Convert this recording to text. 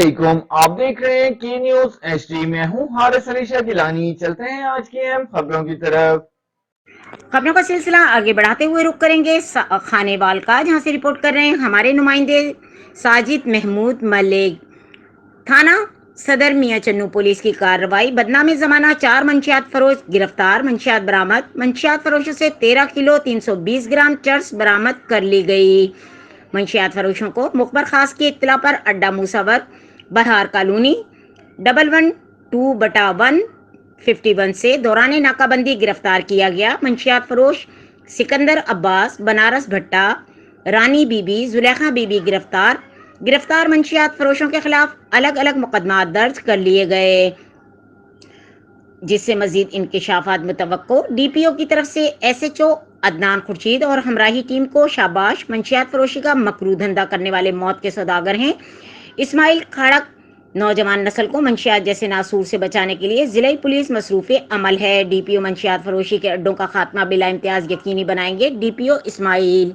علیکم، آپ دیکھ رہے ہیں کی نیوز ایچ ڈی۔ میں ہوں حارث علی شاہ گیلانی۔ چلتے ہیں آج کی اہم خبروں کی طرف۔ خبروں کا سلسلہ آگے بڑھاتے ہوئے رخ کریں گے خانے وال کا، جہاں سے رپورٹ کر رہے ہیں ہمارے نمائندے ساجد محمود ملک۔ تھانہ صدر میاں چنو پولیس کی کارروائی، بدنام زمانہ 4 منشیات فروش گرفتار، منشیات برآمد، منشیات فروشوں سے 13 کلو 320 گرام چرس برآمد کر لی گئی۔ منشیات فروشوں کو مخبر خاص کی اطلاع پر اڈا موساور بہار کالونی 112/151 سے دوران ناکہ بندی گرفتار کیا گیا۔ منشیات فروش سکندر عباس، بنارس بھٹا، رانی بی بی، زلیخا بی بی گرفتار منشیات فروشوں کے خلاف الگ الگ مقدمات درج کر لیے گئے، جس سے مزید انکشافات متوقع۔ ڈی پی او کی طرف سے S H O Adnan Khurshid اور ہمراہی ٹیم کو شاباش۔ منشیات فروشی کا مکروہ دھندا کرنے والے موت کے سوداگر ہیں۔ اسماعیل کھڑک نوجوان نسل کو منشیات جیسے ناسور سے بچانے کے لیے ضلعی پولیس مصروف عمل ہے۔ ڈی پی او منشیات فروشی کے اڈوں کا خاتمہ بلا امتیاز یقینی بنائیں گے۔ ڈی پی او اسماعیل۔